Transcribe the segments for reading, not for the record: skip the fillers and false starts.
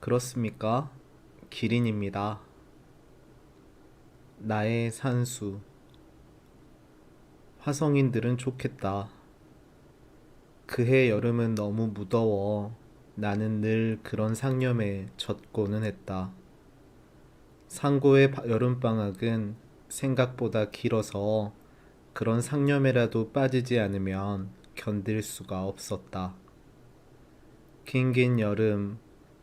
그렇습니까? 기린입니다. 나의 산수. 화성인들은 좋겠다. 그해 여름은 너무 무더워. 나는 늘 그런 상념에 젖고는 했다. 상고의 여름방학은 생각보다 길어서 그런 상념에라도 빠지지 않으면 견딜 수가 없었다. 긴 여름,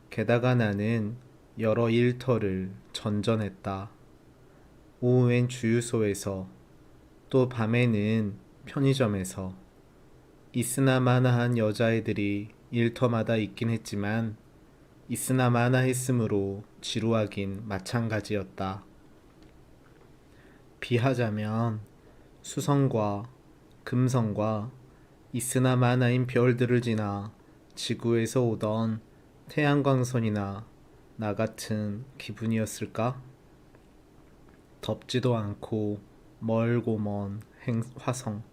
게다가 나는 여러 일터를 전전했다. 오후엔 주유소에서, 또 밤에는 편의점에서. 있으나마나한 여자애들이 일터마다 있긴 했지만 있으나마나했으므로 지루하긴 마찬가지였다. 비하자면 수성과 금성과 있으나마나인 별들을 지나 지구에서 오던 태양광선이나 나 같은 기분이었을까? 덥지도 않고 멀고 먼 화성.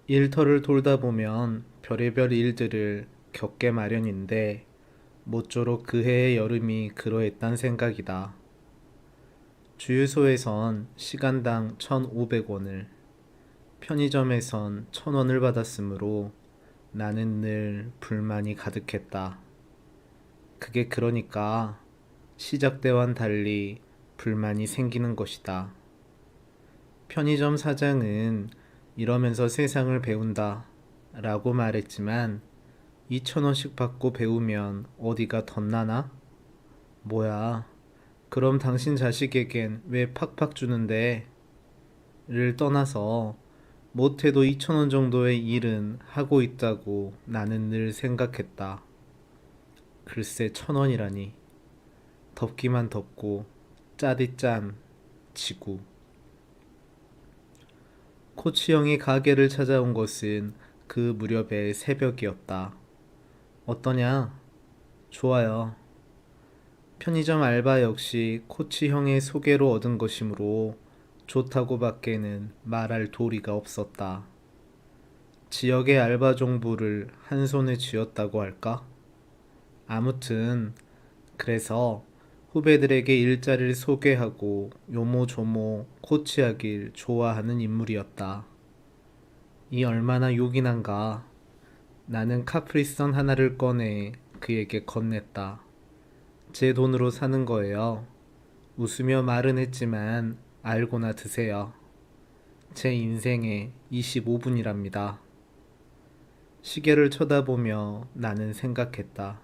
일터를 돌다 보면 별의별 일들을 겪게 마련인데 모쪼록 그해의 여름이 그러했단 생각이다. 주유소에선 시간당 1,500원을, 편의점에선 1,000원을 받았으므로 나는 늘 불만이 가득했다. 그게 그러니까 시작 때와는 달리 불만이 생기는 것이다. 편의점 사장은 이러면서 세상을 배운다 라고 말했지만 2,000원씩 받고 배우면 어디가 덧나나? 뭐야, 그럼 당신 자식에겐 왜 팍팍 주는데? 를 떠나서 못해도 2,000원 정도의 일은 하고 있다고 나는 늘 생각했다. 글쎄 1,000원이라니. 덥기만 덥고 짜디 짠 지구. 코치 형이 가게를 찾아온 것은 그 무렵의 새벽이었다. 어떠냐? 좋아요. 편의점 알바 역시 코치 형의 소개로 얻은 것이므로 좋다고 밖에는 말할 도리가 없었다. 지역의 알바 정보를 한 손에 쥐었다고 할까? 아무튼 그래서 후배들에게 일자리를 소개하고 요모조모 코치하길 좋아하는 인물이었다. 이 얼마나 요긴한가. 나는 카프리선 하나를 꺼내 그에게 건넸다. 제 돈으로 사는 거예요. 웃으며 말은 했지만 알고나 드세요. 제 인생의 25분이랍니다. 시계를 쳐다보며 나는 생각했다.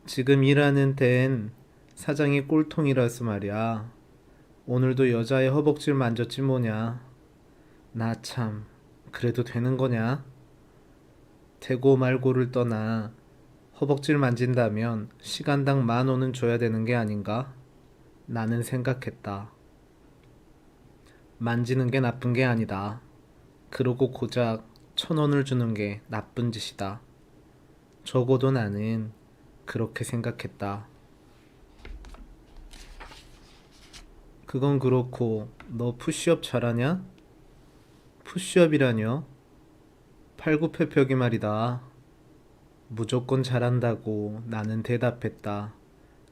지금 일하는 데엔 사장이 꼴통이라서 말이야. 오늘도 여자의 허벅지를 만졌지 뭐냐. 나 참, 그래도 되는 거냐? 되고 말고를 떠나 허벅지를 만진다면 시간당 10,000원은 줘야 되는 게 아닌가? 나는 생각했다. 만지는 게 나쁜 게 아니다. 그러고 고작 1,000원을 주는 게 나쁜 짓이다. 적어도 나는 그렇게 생각했다. 그건 그렇고 너 푸시업 잘하냐? 푸시업이라뇨? 팔굽혀펴기 말이다. 무조건 잘한다고 나는 대답했다.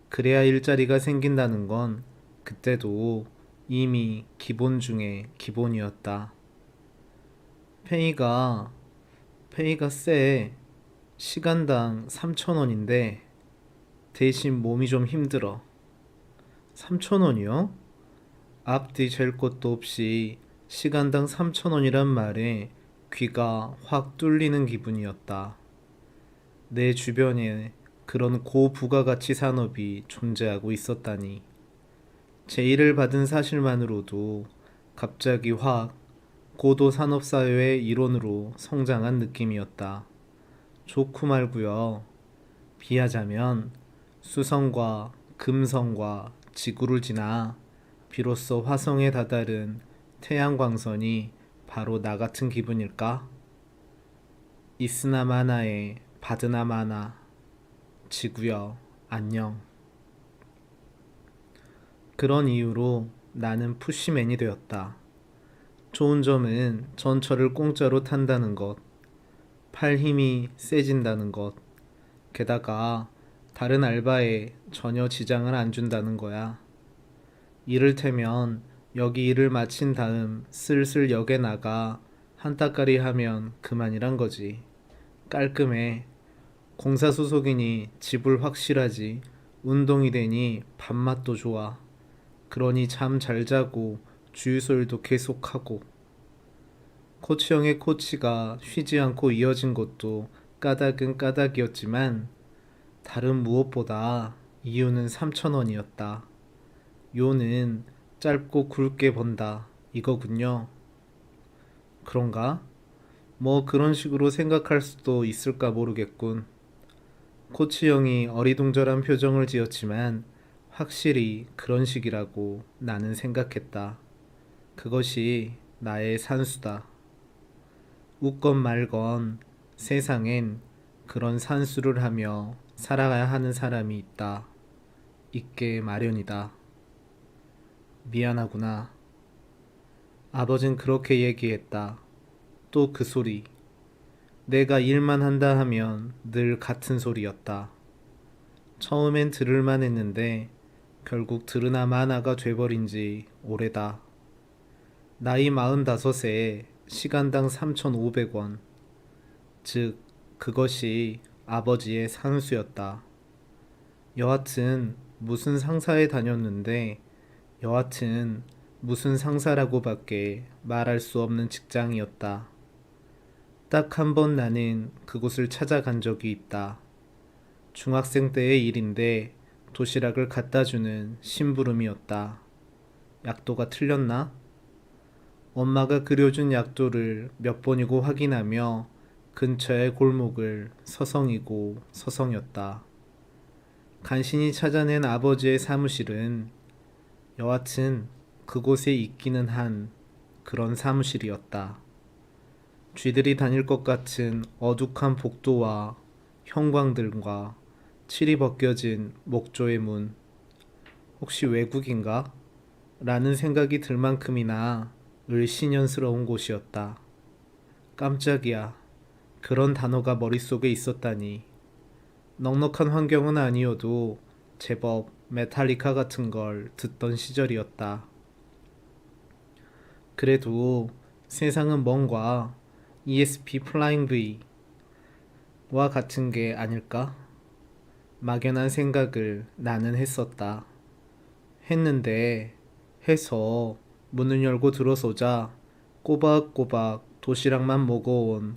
그래야 일자리가 생긴다는 건 그때도 이미 기본 중에 기본이었다. 페이가 쎄. 시간당 3,000원인데 대신 몸이 좀 힘들어. 3,000원이요? 앞뒤 잴 것도 없이 시간당 3,000원이란 말에 귀가 확 뚫리는 기분이었다. 내 주변에 그런 고부가가치 산업이 존재하고 있었다니. 제의를 받은 사실만으로도 갑자기 확 고도 산업사회의 일원으로 성장한 느낌이었다. 좋고 말고요. 비하자면 수성과 금성과 지구를 지나 비로소 화성에 다다른 태양광선이 바로 나 같은 기분일까? 있으나 마나에 받으나 마나. 지구여, 안녕. 그런 이유로 나는 푸시맨이 되었다. 좋은 점은 전철을 공짜로 탄다는 것, 팔 힘이 세진다는 것, 게다가 다른 알바에 전혀 지장을 안 준다는 거야. 이를테면 여기 일을 마친 다음 슬슬 역에 나가 한따까리 하면 그만이란 거지. 깔끔해. 공사 소속이니 지불 확실하지. 운동이 되니 밥맛도 좋아. 그러니 잠 잘 자고 주유소 일도 계속하고. 코치형의 코치가 쉬지 않고 이어진 것도 까닭은 까닭이었지만 다른 무엇보다 이유는 3,000원이었다. 요는 짧고 굵게 번다. 이거군요. 그런가? 뭐 그런 식으로 생각할 수도 있을까 모르겠군. 코치 형이 어리둥절한 표정을 지었지만 확실히 그런 식이라고 나는 생각했다. 그것이 나의 산수다. 웃건 말건 세상엔 그런 산수를 하며 살아가야 하는 사람이 있다. 있게 마련이다. 미안하구나. 아버진 그렇게 얘기했다. 또 그 소리. 내가 일만 한다 하면 늘 같은 소리였다. 처음엔 들을만 했는데 결국 들으나 마나가 돼버린 지 오래다. 나이 45에 시간당 3,500원. 즉, 그것이 아버지의 산수였다. 여하튼 무슨 상사에 다녔는데 여하튼 무슨 상사라고밖에 말할 수 없는 직장이었다. 딱 한 번 나는 그곳을 찾아간 적이 있다. 중학생 때의 일인데 도시락을 갖다 주는 심부름이었다. 약도가 틀렸나? 엄마가 그려준 약도를 몇 번이고 확인하며 근처의 골목을 서성이고 서성였다. 간신히 찾아낸 아버지의 사무실은 여하튼 그곳에 있기는 한 그런 사무실이었다. 쥐들이 다닐 것 같은 어둑한 복도와 형광등과 칠이 벗겨진 목조의 문. 혹시 외국인가? 라는 생각이 들 만큼이나 을씨년스러운 곳이었다. 깜짝이야. 그런 단어가 머릿속에 있었다니. 넉넉한 환경은 아니어도 제법 메탈리카 같은 걸 듣던 시절이었다. 그래도 세상은 뭔가 ESP 플라잉 V와 같은 게 아닐까? 막연한 생각을 나는 했었다. 했는데 해서 문을 열고 들어서자 꼬박꼬박 도시락만 먹어온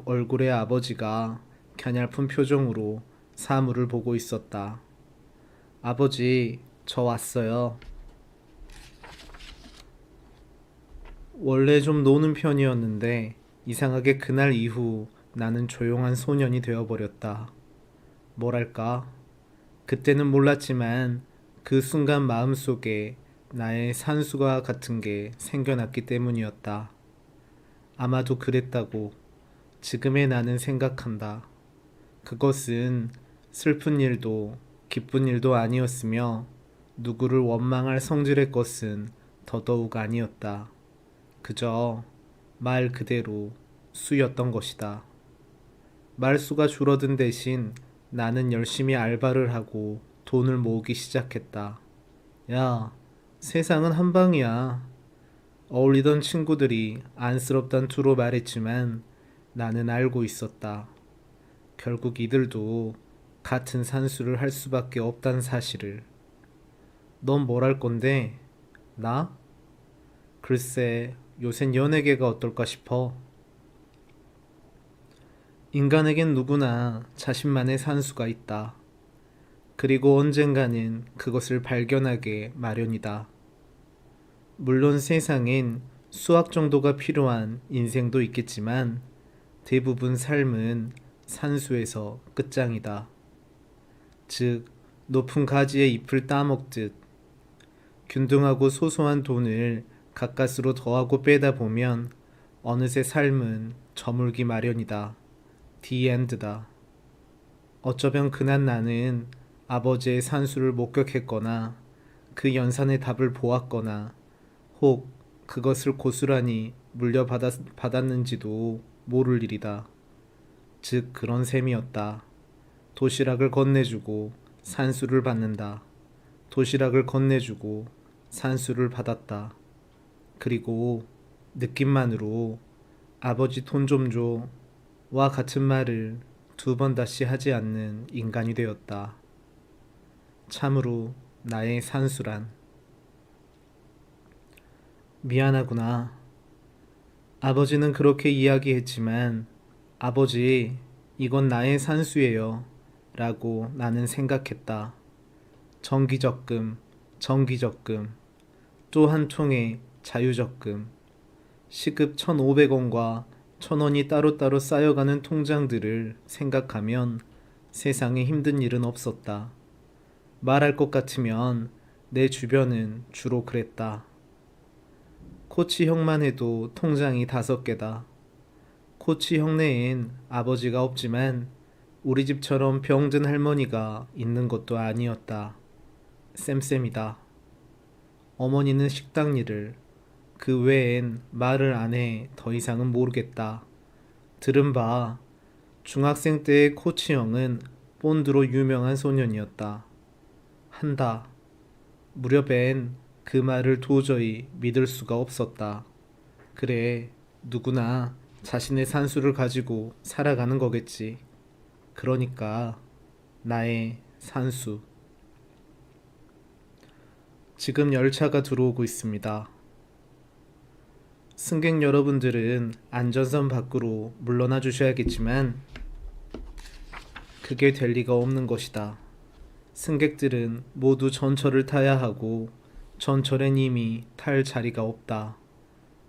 얼굴의 아버지가 갸냘픈 표정으로 사물을 보고 있었다. 아버지, 저 왔어요. 원래 좀 노는 편이었는데 이상하게 그날 이후 나는 조용한 소년이 되어버렸다. 뭐랄까? 그때는 몰랐지만 그 순간 마음속에 나의 산수가 같은 게 생겨났기 때문이었다. 아마도 그랬다고 지금의 나는 생각한다. 그것은 슬픈 일도 기쁜 일도 아니었으며 누구를 원망할 성질의 것은 더더욱 아니었다. 그저 말 그대로 수였던 것이다. 말수가 줄어든 대신 나는 열심히 알바를 하고 돈을 모으기 시작했다. 야, 세상은 한방이야. 어울리던 친구들이 안쓰럽단 투로 말했지만 나는 알고 있었다. 결국 이들도 같은 산수를 할 수밖에 없단 사실을. 넌 뭘 할 건데? 나? 글쎄, 요샌 연예계가 어떨까 싶어. 인간에겐 누구나 자신만의 산수가 있다. 그리고 언젠가는 그것을 발견하게 마련이다. 물론 세상엔 수학 정도가 필요한 인생도 있겠지만 대부분 삶은 산수에서 끝장이다. 즉, 높은 가지의 잎을 따먹듯 균등하고 소소한 돈을 가까스로 더하고 빼다 보면 어느새 삶은 저물기 마련이다. The end다. 어쩌면 그날 나는 아버지의 산수를 목격했거나 그 연산의 답을 보았거나 혹 그것을 고스란히 물려받았는지도 모를 일이다. 즉 그런 셈이었다. 도시락을 건네주고 산수를 받는다. 도시락을 건네주고 산수를 받았다. 그리고 느낌만으로 아버지 돈 좀 줘 와 같은 말을 두 번 다시 하지 않는 인간이 되었다. 참으로 나의 산수란. 미안하구나. 아버지는 그렇게 이야기했지만 아버지, 이건 나의 산수예요. 라고 나는 생각했다. 정기적금, 정기적금, 또 한 통의 자유적금, 시급 1,500원과 1,000원이 따로따로 쌓여가는 통장들을 생각하면 세상에 힘든 일은 없었다. 말할 것 같으면 내 주변은 주로 그랬다. 코치 형만 해도 통장이 5개다. 코치 형네엔 아버지가 없지만 우리 집처럼 병든 할머니가 있는 것도 아니었다. 쌤쌤이다. 어머니는 식당 일을, 그 외엔 말을 안 해 더 이상은 모르겠다. 들은 바 중학생 때의 코치 형은 본드로 유명한 소년이었다. 한다. 무렵엔 그 말을 도저히 믿을 수가 없었다. 그래, 누구나 자신의 산수를 가지고 살아가는 거겠지. 그러니까 나의 산수. 지금 열차가 들어오고 있습니다. 승객 여러분들은 안전선 밖으로 물러나 주셔야겠지만 그게 될 리가 없는 것이다. 승객들은 모두 전철을 타야 하고 전철엔 이미 탈 자리가 없다.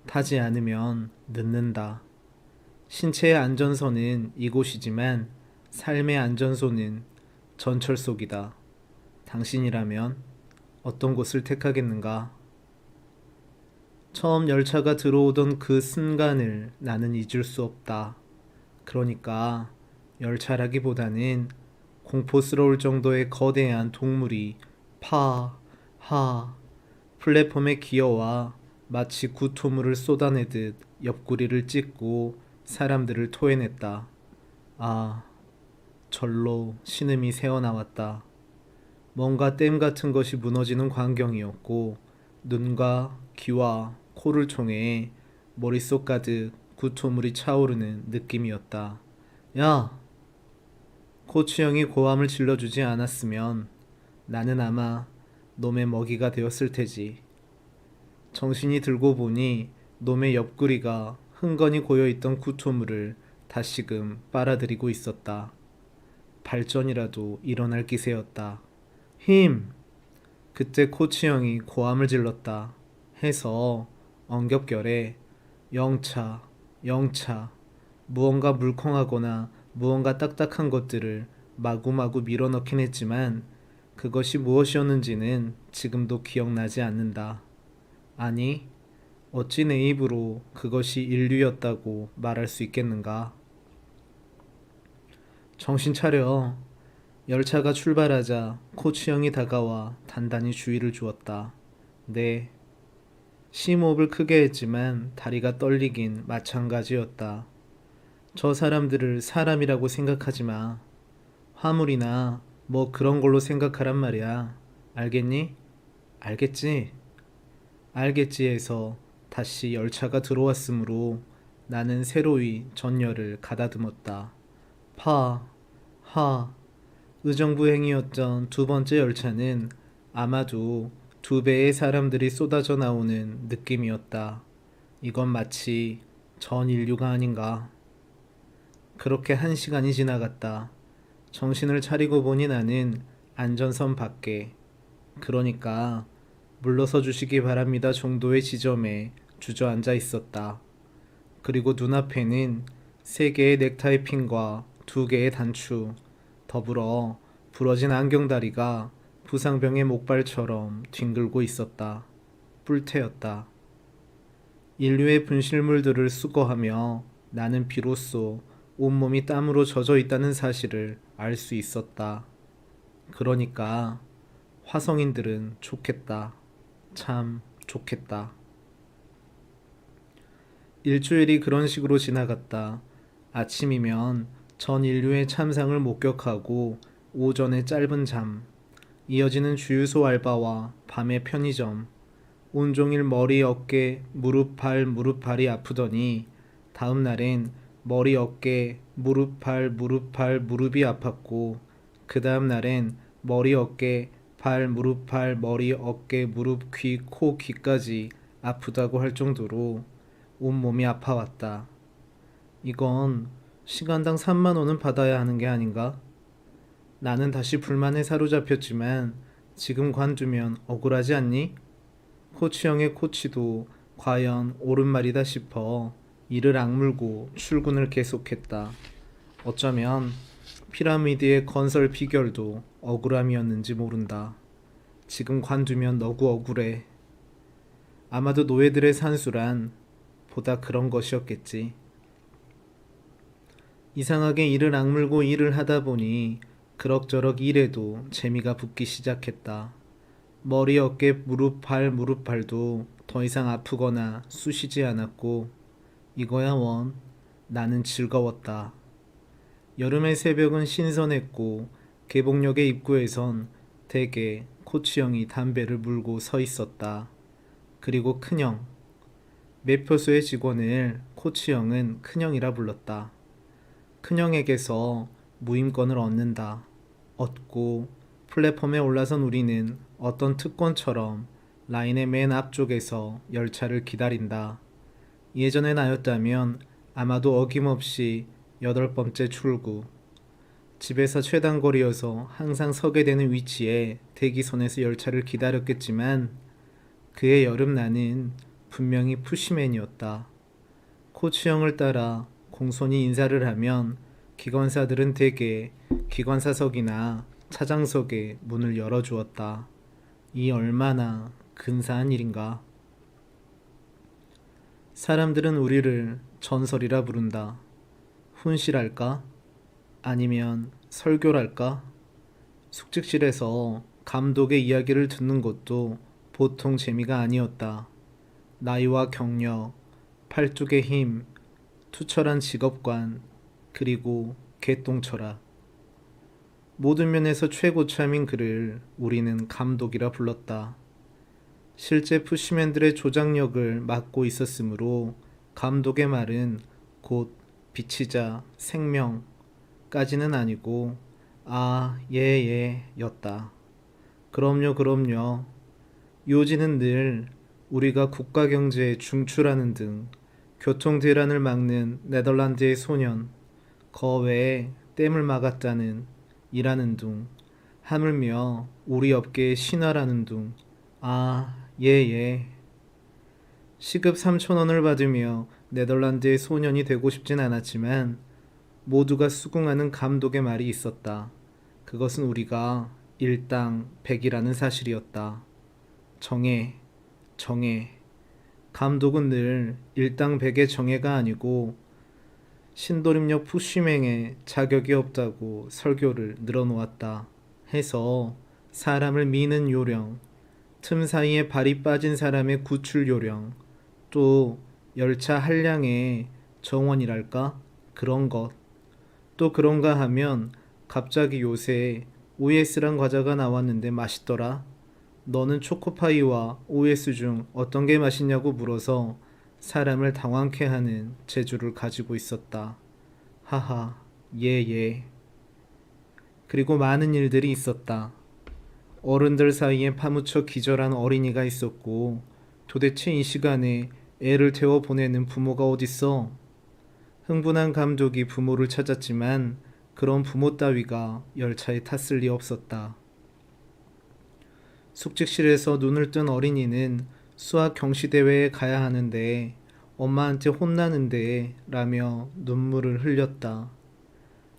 타지 않으면 늦는다. 신체의 안전선은 이곳이지만 삶의 안전소는 전철 속이다. 당신이라면 어떤 곳을 택하겠는가? 처음 열차가 들어오던 그 순간을 나는 잊을 수 없다. 그러니까 열차라기보다는 공포스러울 정도의 거대한 동물이 플랫폼에 기어와 마치 구토물을 쏟아내듯 옆구리를 찢고 사람들을 토해냈다. 아, 절로 신음이 새어나왔다. 뭔가 댐 같은 것이 무너지는 광경이었고 눈과 귀와 코를 통해 머릿속 가득 구토물이 차오르는 느낌이었다. 야! 코치 형이 고함을 질러주지 않았으면 나는 아마 놈의 먹이가 되었을 테지. 정신이 들고 보니 놈의 옆구리가 흥건히 고여있던 구토물을 다시금 빨아들이고 있었다. 발전이라도 일어날 기세였다. 힘! 그때 코치 형이 고함을 질렀다. 해서 엉겹결에 영차, 영차, 무언가 물컹하거나 무언가 딱딱한 것들을 마구마구 밀어넣긴 했지만 그것이 무엇이었는지는 지금도 기억나지 않는다. 아니, 어찌 내 입으로 그것이 인류였다고 말할 수 있겠는가? 정신 차려. 열차가 출발하자 코치 형이 다가와 단단히 주의를 주었다. 네. 심호흡을 크게 했지만 다리가 떨리긴 마찬가지였다. 저 사람들을 사람이라고 생각하지 마. 화물이나 뭐 그런 걸로 생각하란 말이야. 알겠니? 알겠지? 알겠지 해서 다시 열차가 들어왔으므로 나는 새로이 전열을 가다듬었다. 의정부행이었던 두 번째 열차는 아마도 2배의 사람들이 쏟아져 나오는 느낌이었다. 이건 마치 전 인류가 아닌가. 그렇게 1시간이 지나갔다. 정신을 차리고 보니 나는 안전선 밖에, 그러니까 물러서 주시기 바랍니다 정도의 지점에 주저앉아 있었다. 그리고 눈앞에는 3개의 넥타이 핀과 2개의 단추, 더불어 부러진 안경다리가 부상병의 목발처럼 뒹굴고 있었다. 뿔테였다. 인류의 분실물들을 수거하며 나는 비로소 온몸이 땀으로 젖어 있다는 사실을 알 수 있었다. 그러니까 화성인들은 좋겠다. 참 좋겠다. 일주일이 그런 식으로 지나갔다. 아침이면 전 인류의 참상을 목격하고 오전의 짧은 잠, 이어지는 주유소 알바와 밤의 편의점, 온종일 머리, 어깨, 무릎, 발이 아프더니 다음 날엔 머리, 어깨, 무릎, 무릎이 아팠고 그 다음 날엔 머리, 어깨, 무릎, 머리, 어깨, 무릎, 귀, 코, 귀까지 아프다고 할 정도로 온몸이 아파왔다. 이건 시간당 3만 원은 받아야 하는 게 아닌가? 나는 다시 불만에 사로잡혔지만 지금 관두면 억울하지 않니? 코치형의 코치도 과연 옳은 말이다 싶어 이를 악물고 출근을 계속했다. 어쩌면 피라미드의 건설 비결도 억울함이었는지 모른다. 지금 관두면 너무 억울해. 아마도 노예들의 산수란 보다 그런 것이었겠지. 이상하게 이를 악물고 일을 하다 보니 그럭저럭 일에도 재미가 붙기 시작했다. 머리, 어깨, 무릎, 발도 더 이상 아프거나 쑤시지 않았고 이거야 원, 나는 즐거웠다. 여름의 새벽은 신선했고 개봉역의 입구에선 대개 코치형이 담배를 물고 서 있었다. 그리고 큰형, 매표소의 직원을 코치형은 큰형이라 불렀다. 큰형에게서 무임권을 얻는다. 얻고 플랫폼에 올라선 우리는 어떤 특권처럼 라인의 맨 앞쪽에서 열차를 기다린다. 예전에 나였다면 아마도 어김없이 8번째 출구, 집에서 최단거리여서 항상 서게 되는 위치에 대기선에서 열차를 기다렸겠지만 그의 여름 나는 분명히 푸시맨이었다. 코치형을 따라 공손히 인사를 하면 기관사들은 대개 기관사석이나 차장석에 문을 열어주었다. 이 얼마나 근사한 일인가. 사람들은 우리를 전설이라 부른다. 훈시랄까? 아니면 설교랄까? 숙직실에서 감독의 이야기를 듣는 것도 보통 재미가 아니었다. 나이와 경력, 팔뚝의 힘, 투철한 직업관, 그리고 개똥철학. 모든 면에서 최고참인 그를 우리는 감독이라 불렀다. 실제 푸시맨들의 조작력을 맡고 있었으므로 감독의 말은 곧 비치자 생명까지는 아니고 예 였다. 그럼요. 요지는 늘 우리가 국가경제에 중출하는 등 교통대란을 막는 네덜란드의 소년, 거외에 댐을 막았다는 이라는 둥, 하물며 우리 업계의 신화라는 둥, 예. 시급 3,000원을 받으며 네덜란드의 소년이 되고 싶진 않았지만 모두가 수긍하는 감독의 말이 있었다. 그것은 우리가 일당 100이라는 사실이었다. 정예. 감독은 늘 일당 100의 정예가 아니고 신도림역 푸시맹에 자격이 없다고 설교를 늘어놓았다 해서 사람을 미는 요령, 틈 사이에 발이 빠진 사람의 구출 요령, 또 열차 한량의 정원이랄까? 그런 것. 또 그런가 하면 갑자기 요새 OS란 과자가 나왔는데 맛있더라. 너는 초코파이와 OS 중 어떤 게 맛있냐고 물어서 사람을 당황케 하는 재주를 가지고 있었다. 하하, 예. 그리고 많은 일들이 있었다. 어른들 사이에 파묻혀 기절한 어린이가 있었고 도대체 이 시간에 애를 태워 보내는 부모가 어딨어? 흥분한 감독이 부모를 찾았지만 그런 부모 따위가 열차에 탔을 리 없었다. 숙직실에서 눈을 뜬 어린이는 수학 경시대회에 가야 하는데 엄마한테 혼나는데 라며 눈물을 흘렸다.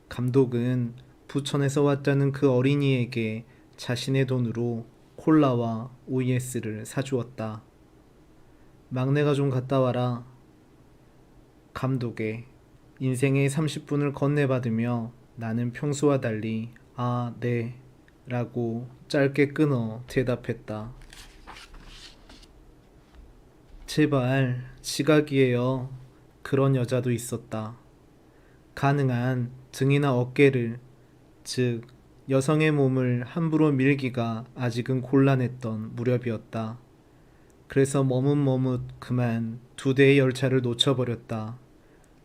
감독은 부천에서 왔다는 그 어린이에게 자신의 돈으로 콜라와 OES를 사주었다. 막내가 좀 갔다 와라. 감독의 인생의 30분을 건네받으며 나는 평소와 달리 네 라고 짧게 끊어 대답했다. 제발 지각이에요. 그런 여자도 있었다. 가능한 등이나 어깨를, 즉 여성의 몸을 함부로 밀기가 아직은 곤란했던 무렵이었다. 그래서 머뭇머뭇 그만 2대의 열차를 놓쳐버렸다.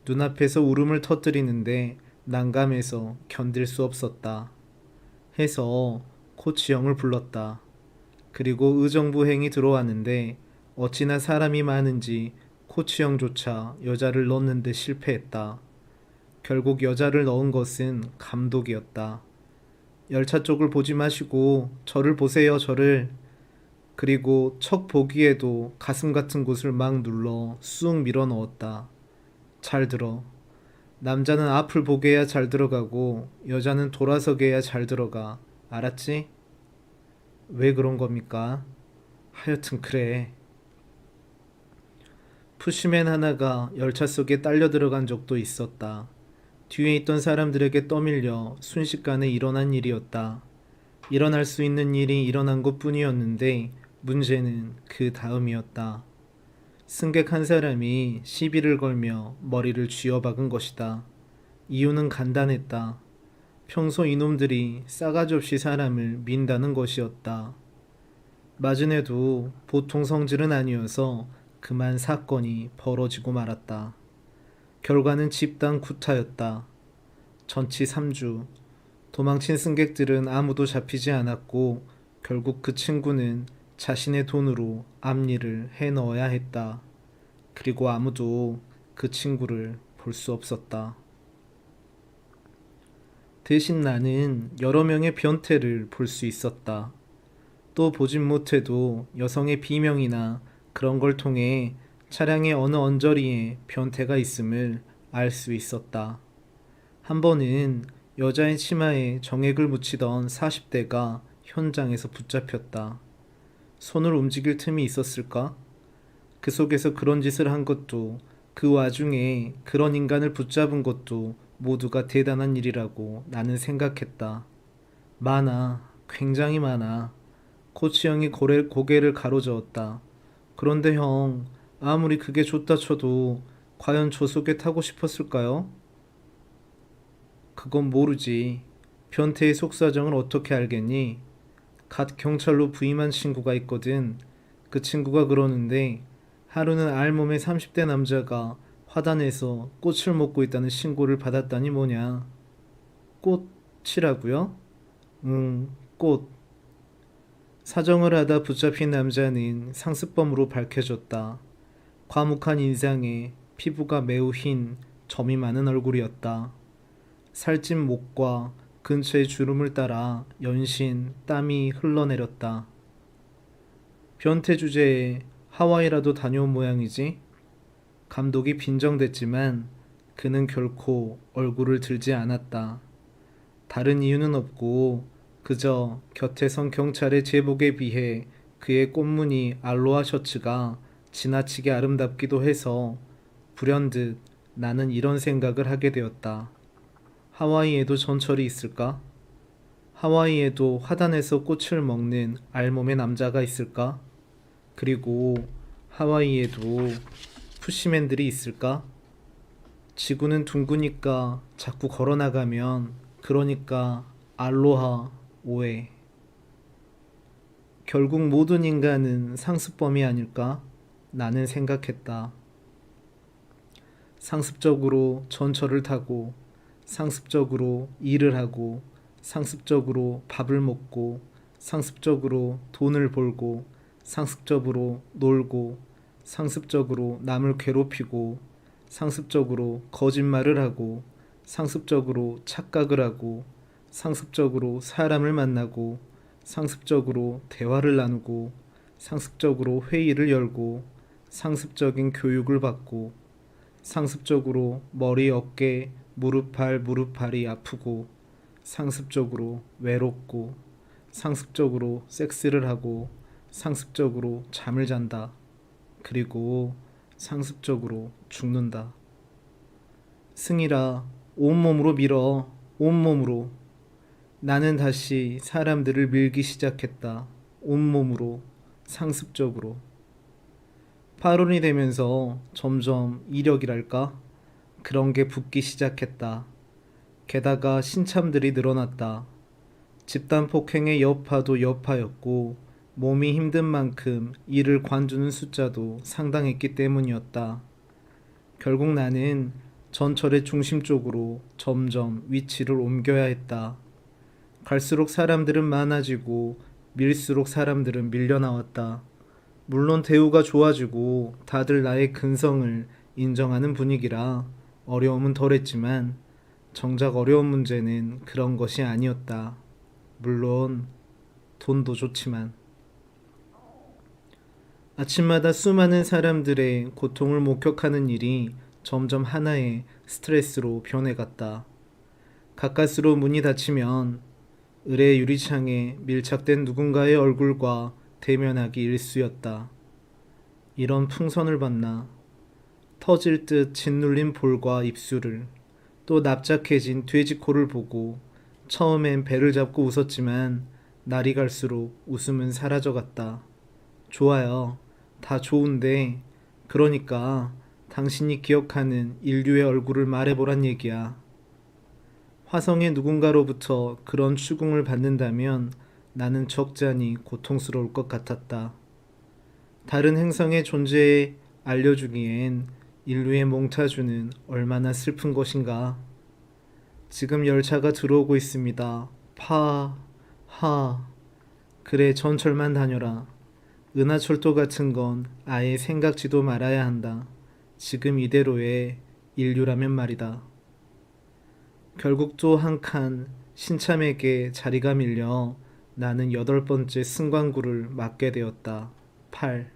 눈앞에서 울음을 터뜨리는데 난감해서 견딜 수 없었다. 해서 코치형을 불렀다. 그리고 의정부행이 들어왔는데 어찌나 사람이 많은지 코치형조차 여자를 넣는데 실패했다. 결국 여자를 넣은 것은 감독이었다. 열차 쪽을 보지 마시고 저를 보세요, 저를. 그리고 척 보기에도 가슴 같은 곳을 막 눌러 쑥 밀어 넣었다. 잘 들어. 남자는 앞을 보게 해야 잘 들어가고 여자는 돌아서게 해야 잘 들어가. 알았지? 왜 그런 겁니까? 하여튼 그래. 푸시맨 하나가 열차 속에 딸려 들어간 적도 있었다. 뒤에 있던 사람들에게 떠밀려 순식간에 일어난 일이었다. 일어날 수 있는 일이 일어난 것뿐이었는데 문제는 그 다음이었다. 승객 한 사람이 시비를 걸며 머리를 쥐어박은 것이다. 이유는 간단했다. 평소 이놈들이 싸가지 없이 사람을 민다는 것이었다. 맞은 애도 보통 성질은 아니어서 그만 사건이 벌어지고 말았다. 결과는 집단 구타였다. 전치 3주. 도망친 승객들은 아무도 잡히지 않았고 결국 그 친구는 자신의 돈으로 앞일을 해 넣어야 했다. 그리고 아무도 그 친구를 볼 수 없었다. 대신 나는 여러 명의 변태를 볼 수 있었다. 또 보진 못해도 여성의 비명이나 그런 걸 통해 차량의 어느 언저리에 변태가 있음을 알 수 있었다. 한 번은 여자의 치마에 정액을 묻히던 40대가 현장에서 붙잡혔다. 손을 움직일 틈이 있었을까? 그 속에서 그런 짓을 한 것도, 그 와중에 그런 인간을 붙잡은 것도 모두가 대단한 일이라고 나는 생각했다. 많아. 굉장히 많아. 코치 형이 고개를 가로저었다. 그런데 형, 아무리 그게 좋다 쳐도 과연 저 속에 타고 싶었을까요? 그건 모르지. 변태의 속사정을 어떻게 알겠니? 갓 경찰로 부임한 친구가 있거든. 그 친구가 그러는데 하루는 알몸의 30대 남자가 화단에서 꽃을 먹고 있다는 신고를 받았다니 뭐냐. 꽃이라고요? 응, 꽃. 사정을 하다 붙잡힌 남자는 상습범으로 밝혀졌다. 과묵한 인상에 피부가 매우 흰 점이 많은 얼굴이었다. 살찐 목과 근처의 주름을 따라 연신 땀이 흘러내렸다. 변태 주제에 하와이라도 다녀온 모양이지? 감독이 빈정댔지만 그는 결코 얼굴을 들지 않았다. 다른 이유는 없고 그저 곁에 선 경찰의 제복에 비해 그의 꽃무늬 알로하 셔츠가 지나치게 아름답기도 해서 불현듯 나는 이런 생각을 하게 되었다. 하와이에도 전철이 있을까? 하와이에도 화단에서 꽃을 먹는 알몸의 남자가 있을까? 그리고 하와이에도 푸시맨들이 있을까? 지구는 둥그니까 자꾸 걸어나가면 그러니까 알로하 오해. 결국 모든 인간은 상습범이 아닐까? 나는 생각했다. 상습적으로 전철을 타고 상습적으로 일을 하고 상습적으로 밥을 먹고 상습적으로 돈을 벌고 상습적으로 놀고 상습적으로 남을 괴롭히고 상습적으로 거짓말을 하고 상습적으로 착각을 하고 상습적으로 사람을 만나고 상습적으로 대화를 나누고 상습적으로 회의를 열고 상습적인 교육을 받고 상습적으로 머리, 어깨, 무릎, 팔이 아프고 상습적으로 외롭고 상습적으로 섹스를 하고 상습적으로 잠을 잔다. 그리고 상습적으로 죽는다. 승희라, 온몸으로 밀어. 온몸으로. 나는 다시 사람들을 밀기 시작했다. 온몸으로. 상습적으로. 8월이 되면서 점점 이력이랄까? 그런 게 붙기 시작했다. 게다가 신참들이 늘어났다. 집단 폭행의 여파도 여파였고 몸이 힘든 만큼 이를 관두는 숫자도 상당했기 때문이었다. 결국 나는 전철의 중심 쪽으로 점점 위치를 옮겨야 했다. 갈수록 사람들은 많아지고 밀수록 사람들은 밀려나왔다. 물론 대우가 좋아지고 다들 나의 근성을 인정하는 분위기라 어려움은 덜했지만 정작 어려운 문제는 그런 것이 아니었다. 물론 돈도 좋지만. 아침마다 수많은 사람들의 고통을 목격하는 일이 점점 하나의 스트레스로 변해갔다. 가까스로 문이 닫히면 의뢰 유리창에 밀착된 누군가의 얼굴과 대면하기 일쑤였다. 이런 풍선을 봤나. 터질 듯 짓눌린 볼과 입술을, 또 납작해진 돼지코를 보고 처음엔 배를 잡고 웃었지만 날이 갈수록 웃음은 사라져갔다. 좋아요. 다 좋은데 그러니까 당신이 기억하는 인류의 얼굴을 말해보란 얘기야. 화성의 누군가로부터 그런 추궁을 받는다면 나는 적잖이 고통스러울 것 같았다. 다른 행성의 존재에 알려주기엔 인류의 몽타주는 얼마나 슬픈 것인가. 지금 열차가 들어오고 있습니다. 그래, 전철만 다녀라. 은하철도 같은 건 아예 생각지도 말아야 한다. 지금 이대로의 인류라면 말이다. 결국 또 한 칸 신참에게 자리가 밀려 나는 8번째 승관구를 맡게 되었다. 8.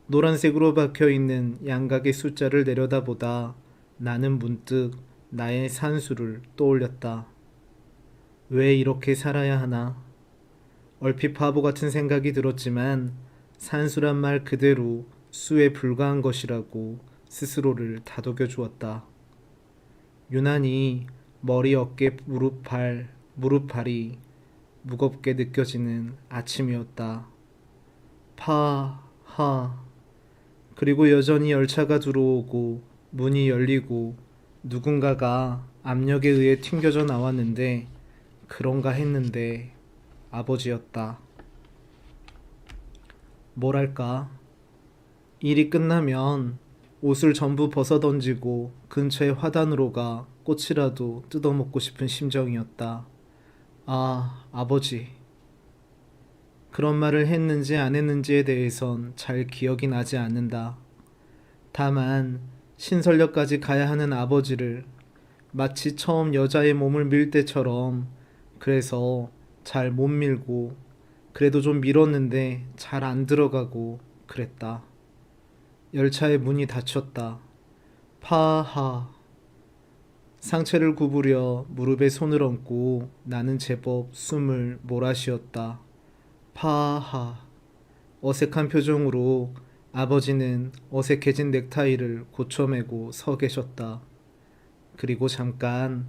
노란색으로 박혀있는 양각의 숫자를 내려다보다 나는 문득 나의 산수를 떠올렸다. 왜 이렇게 살아야 하나? 얼핏 바보 같은 생각이 들었지만 산수란 말 그대로 수에 불과한 것이라고 스스로를 다독여 주었다. 유난히 머리, 어깨, 무릎, 발이 무겁게 느껴지는 아침이었다. 그리고 여전히 열차가 들어오고 문이 열리고 누군가가 압력에 의해 튕겨져 나왔는데 그런가 했는데 아버지였다. 뭐랄까, 일이 끝나면 옷을 전부 벗어던지고 근처의 화단으로 가 꽃이라도 뜯어먹고 싶은 심정이었다. 아, 아버지. 그런 말을 했는지 안 했는지에 대해선 잘 기억이 나지 않는다. 다만 신설역까지 가야 하는 아버지를 마치 처음 여자의 몸을 밀 때처럼, 그래서 잘 못 밀고 그래도 좀 밀었는데 잘 안 들어가고 그랬다. 열차의 문이 닫혔다. 상체를 구부려 무릎에 손을 얹고 나는 제법 숨을 몰아쉬었다. 어색한 표정으로 아버지는 어색해진 넥타이를 고쳐매고 서 계셨다. 그리고 잠깐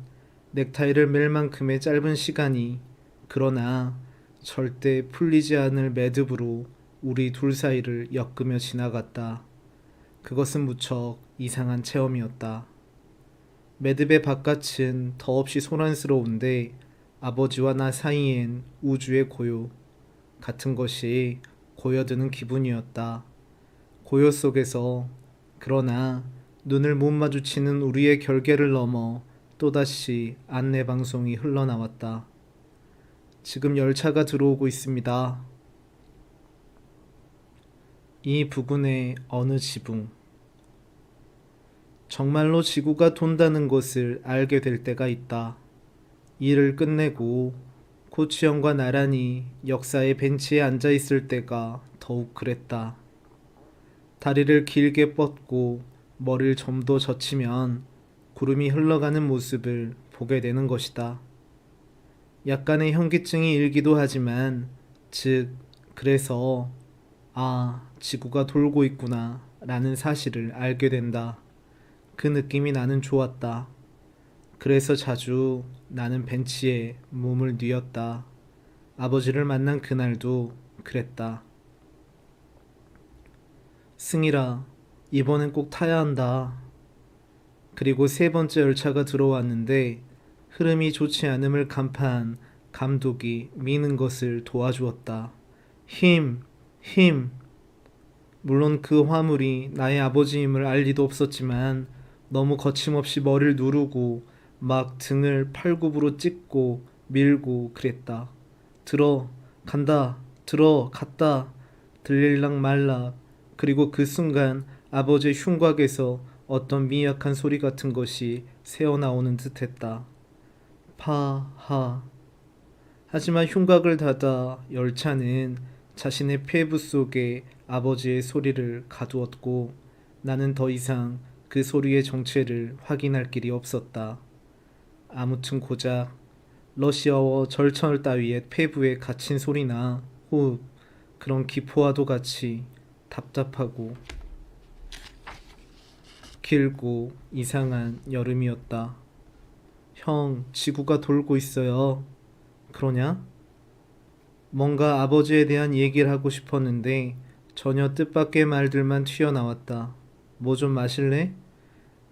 넥타이를 맬 만큼의 짧은 시간이, 그러나 절대 풀리지 않을 매듭으로 우리 둘 사이를 엮으며 지나갔다. 그것은 무척 이상한 체험이었다. 매듭의 바깥은 더없이 소란스러운데 아버지와 나 사이엔 우주의 고요 같은 것이 고여드는 기분이었다. 고요 속에서, 그러나 눈을 못 마주치는 우리의 결계를 넘어 또다시 안내방송이 흘러나왔다. 지금 열차가 들어오고 있습니다. 이 부근의 어느 지붕. 정말로 지구가 돈다는 것을 알게 될 때가 있다. 일을 끝내고 코치형과 나란히 역사의 벤치에 앉아 있을 때가 더욱 그랬다. 다리를 길게 뻗고 머리를 좀 더 젖히면 구름이 흘러가는 모습을 보게 되는 것이다. 약간의 현기증이 일기도 하지만, 그래서 지구가 돌고 있구나 라는 사실을 알게 된다. 그 느낌이 나는 좋았다. 그래서 자주 나는 벤치에 몸을 뉘었다. 아버지를 만난 그날도 그랬다. 승일아, 이번엔 꼭 타야 한다. 그리고 세 번째 열차가 들어왔는데 흐름이 좋지 않음을 간파한 감독이 미는 것을 도와주었다. 힘, 힘. 물론 그 화물이 나의 아버지임을 알 리도 없었지만 너무 거침없이 머리를 누르고 막 등을 팔굽으로 찍고 밀고 그랬다. 들어, 간다, 들어, 갔다, 들릴락 말락. 그리고 그 순간 아버지의 흉곽에서 어떤 미약한 소리 같은 것이 새어나오는 듯했다. 파하. 하지만 흉곽을 닫아 열차는 자신의 폐부 속에 아버지의 소리를 가두었고 나는 더 이상 그 소리의 정체를 확인할 길이 없었다. 아무튼 고작 러시아어 절철 따위의 폐부에 갇힌 소리나 호흡, 그런 기포와도 같이 답답하고 길고 이상한 여름이었다. 형, 지구가 돌고 있어요. 그러냐? 뭔가 아버지에 대한 얘기를 하고 싶었는데 전혀 뜻밖의 말들만 튀어나왔다. 뭐 좀 마실래?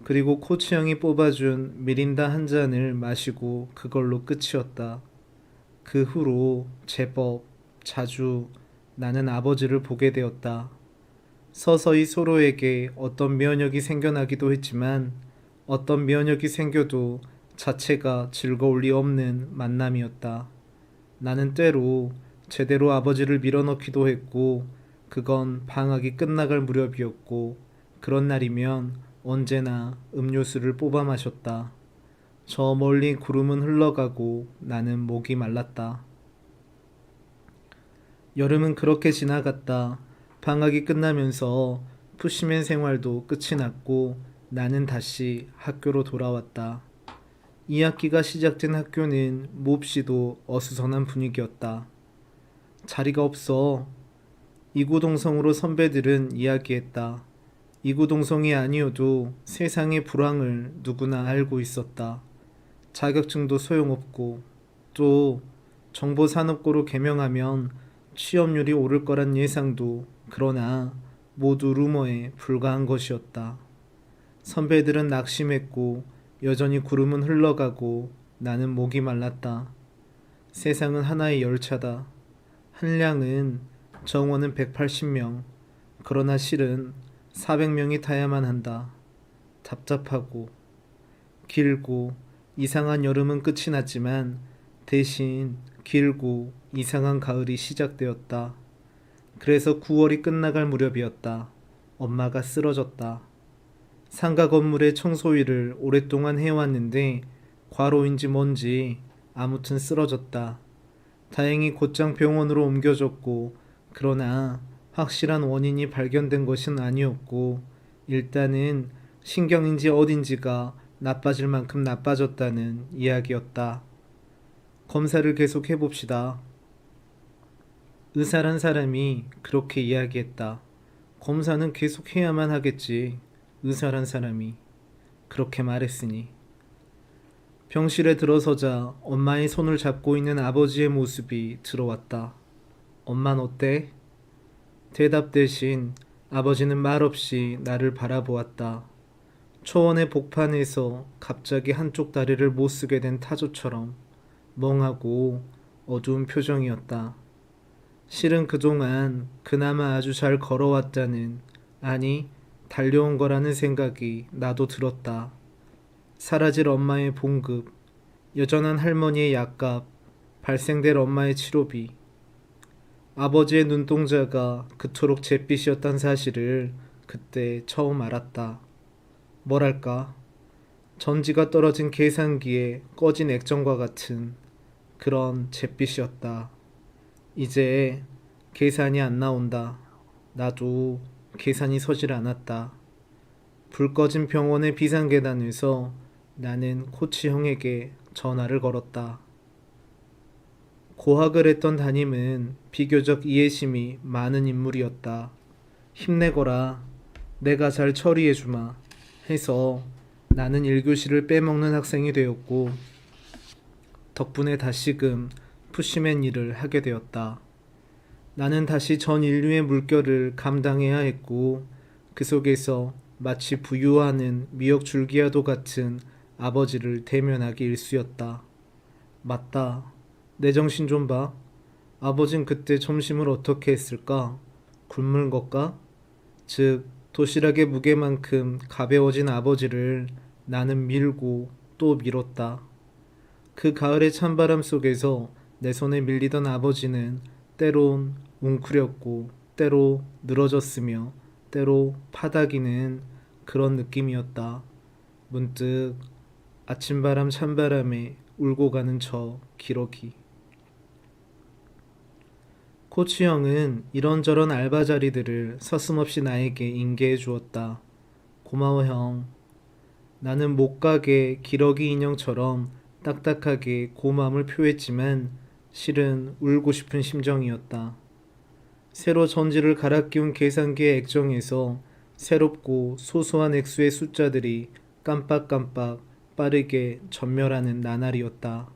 그리고 코치 형이 뽑아준 미린다 한 잔을 마시고 그걸로 끝이었다. 그 후로 제법 자주 나는 아버지를 보게 되었다. 서서히 서로에게 어떤 면역이 생겨나기도 했지만 어떤 면역이 생겨도 자체가 즐거울 리 없는 만남이었다. 나는 때로 제대로 아버지를 밀어넣기도 했고 그건 방학이 끝나갈 무렵이었고 그런 날이면 언제나 음료수를 뽑아 마셨다. 저 멀리 구름은 흘러가고 나는 목이 말랐다. 여름은 그렇게 지나갔다. 방학이 끝나면서 푸시맨 생활도 끝이 났고 나는 다시 학교로 돌아왔다. 2학기가 시작된 학교는 몹시도 어수선한 분위기였다. 자리가 없어. 이구동성으로 선배들은 이야기했다. 이구동성이 아니어도 세상의 불황을 누구나 알고 있었다. 자격증도 소용없고 또 정보산업고로 개명하면 취업률이 오를 거란 예상도 그러나 모두 루머에 불과한 것이었다. 선배들은 낙심했고 여전히 구름은 흘러가고 나는 목이 말랐다. 세상은 하나의 열차다. 한량은 정원은 180명. 그러나 실은 400명이 타야만 한다. 답답하고 길고 이상한 여름은 끝이 났지만 대신 길고 이상한 가을이 시작되었다. 그래서 9월이 끝나갈 무렵이었다. 엄마가 쓰러졌다. 상가 건물의 청소일을 오랫동안 해왔는데 과로인지 뭔지 아무튼 쓰러졌다. 다행히 곧장 병원으로 옮겨졌고 그러나 확실한 원인이 발견된 것은 아니었고 일단은 신경인지 어딘지가 나빠질 만큼 나빠졌다는 이야기였다. 검사를 계속 해봅시다. 의사란 사람이 그렇게 이야기했다. 검사는 계속 해야만 하겠지. 의사란 사람이 그렇게 말했으니. 병실에 들어서자 엄마의 손을 잡고 있는 아버지의 모습이 들어왔다. 엄만 어때? 대답 대신 아버지는 말없이 나를 바라보았다. 초원의 복판에서 갑자기 한쪽 다리를 못쓰게 된 타조처럼 멍하고 어두운 표정이었다. 실은 그동안 그나마 아주 잘 걸어왔다는, 아니 달려온 거라는 생각이 나도 들었다. 사라질 엄마의 봉급, 여전한 할머니의 약값, 발생될 엄마의 치료비. 아버지의 눈동자가 그토록 잿빛이었단 사실을 그때 처음 알았다. 뭐랄까, 전지가 떨어진 계산기에 꺼진 액정과 같은 그런 잿빛이었다. 이제 계산이 안 나온다. 나도 계산이 서질 않았다. 불 꺼진 병원의 비상계단에서 나는 코치 형에게 전화를 걸었다. 고학을 했던 담임은 비교적 이해심이 많은 인물이었다. 힘내거라. 내가 잘 처리해주마. 해서 나는 1교시를 빼먹는 학생이 되었고 덕분에 다시금 푸시맨 일을 하게 되었다. 나는 다시 전 인류의 물결을 감당해야 했고 그 속에서 마치 부유하는 미역 줄기와도 같은 아버지를 대면하기 일쑤였다. 맞다. 내 정신 좀 봐. 아버진 그때 점심을 어떻게 했을까? 굶은 걸까? 즉, 도시락의 무게만큼 가벼워진 아버지를 나는 밀고 또 밀었다. 그 가을의 찬바람 속에서 내 손에 밀리던 아버지는 때론 웅크렸고 때로 늘어졌으며 때로 파닥이는 그런 느낌이었다. 문득 아침바람 찬바람에 울고 가는 저 기러기. 코치 형은 이런저런 알바 자리들을 서슴없이 나에게 인계해 주었다. 고마워 형. 나는 못 가게 기러기 인형처럼 딱딱하게 고마움을 표했지만 실은 울고 싶은 심정이었다. 새로 전지를 갈아 끼운 계산기의 액정에서 새롭고 소소한 액수의 숫자들이 깜빡깜빡 빠르게 전멸하는 나날이었다.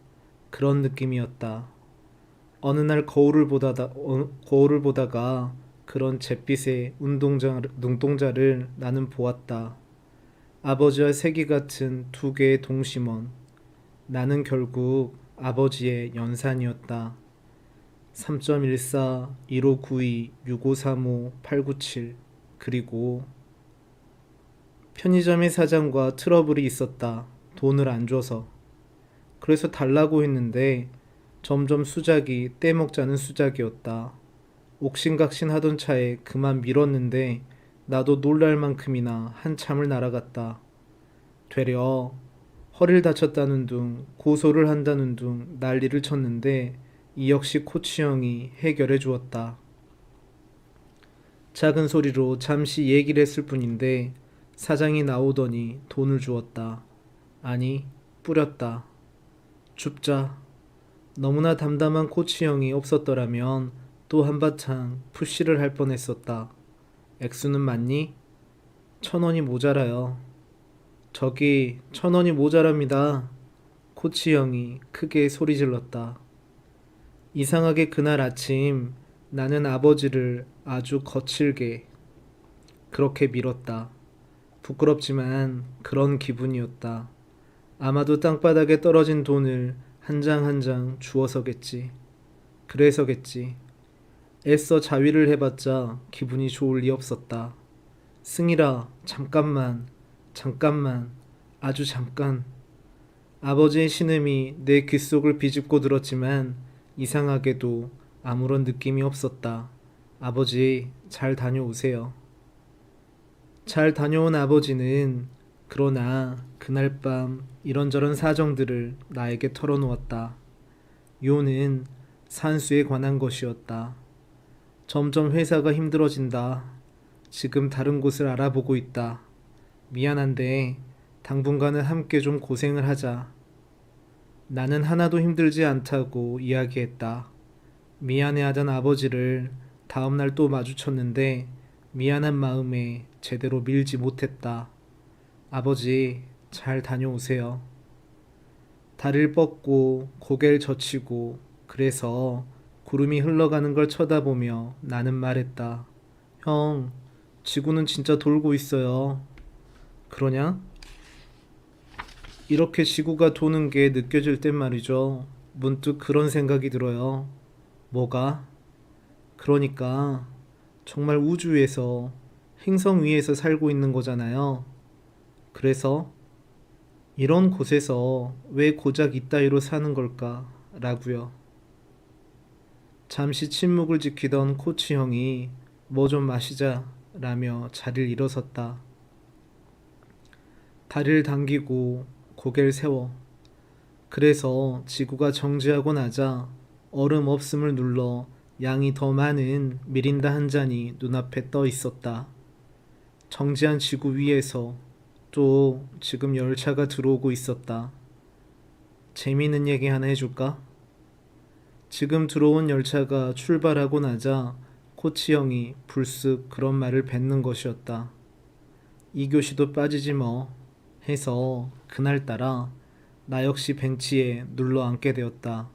그런 느낌이었다. 어느 날 거울을 보다가 그런 잿빛의 눈동자를 나는 보았다. 아버지와 세기 같은 두 개의 동심원. 나는 결국 아버지의 연산이었다. 3.14, 1592, 6535, 897. 그리고 편의점의 사장과 트러블이 있었다. 돈을 안 줘서. 그래서 달라고 했는데 점점 수작이 떼먹자는 수작이었다. 옥신각신 하던 차에 그만 밀었는데 나도 놀랄 만큼이나 한참을 날아갔다. 되려 허리를 다쳤다는 둥, 고소를 한다는 둥 난리를 쳤는데 이 역시 코치 형이 해결해 주었다. 작은 소리로 잠시 얘기를 했을 뿐인데 사장이 나오더니 돈을 주었다. 아니, 뿌렸다. 줍자. 너무나 담담한 코치 형이 없었더라면 또 한바탕 푸시를 할 뻔했었다. 액수는 맞니? 1,000원이 모자라요. 저기 1,000원이 모자랍니다. 코치 형이 크게 소리 질렀다. 이상하게 그날 아침 나는 아버지를 아주 거칠게 그렇게 밀었다. 부끄럽지만 그런 기분이었다. 아마도 땅바닥에 떨어진 돈을 한 장 한 장 주워서겠지. 그래서겠지. 애써 자위를 해봤자 기분이 좋을 리 없었다. 승일아, 잠깐만, 아주 잠깐. 아버지의 신음이 내 귓속을 비집고 들었지만 이상하게도 아무런 느낌이 없었다. 아버지, 잘 다녀오세요. 잘 다녀온 아버지는 그러나 그날 밤 이런저런 사정들을 나에게 털어놓았다. 요는 산수에 관한 것이었다. 점점 회사가 힘들어진다. 지금 다른 곳을 알아보고 있다. 미안한데 당분간은 함께 좀 고생을 하자. 나는 하나도 힘들지 않다고 이야기했다. 미안해하던 아버지를 다음날 또 마주쳤는데 미안한 마음에 제대로 밀지 못했다. 아버지, 잘 다녀오세요. 다리를 뻗고 고개를 젖히고 그래서 구름이 흘러가는 걸 쳐다보며 나는 말했다. 형, 지구는 진짜 돌고 있어요. 그러냐? 이렇게 지구가 도는 게 느껴질 땐 말이죠. 문득 그런 생각이 들어요. 뭐가? 그러니까 정말 우주에서 행성 위에서 살고 있는 거잖아요. 그래서 이런 곳에서 왜 고작 이따위로 사는 걸까? 라고요. 잠시 침묵을 지키던 코치 형이 뭐 좀 마시자 라며 자리를 일어섰다. 다리를 당기고 고개를 세워. 그래서 지구가 정지하고 나자 얼음 없음을 눌러 양이 더 많은 미린다 한 잔이 눈앞에 떠 있었다. 정지한 지구 위에서 또 지금 열차가 들어오고 있었다. 재미있는 얘기 하나 해줄까? 지금 들어온 열차가 출발하고 나자 코치 형이 불쑥 그런 말을 뱉는 것이었다. 2교시도 빠지지 뭐 해서 그날따라 나 역시 벤치에 눌러 앉게 되었다.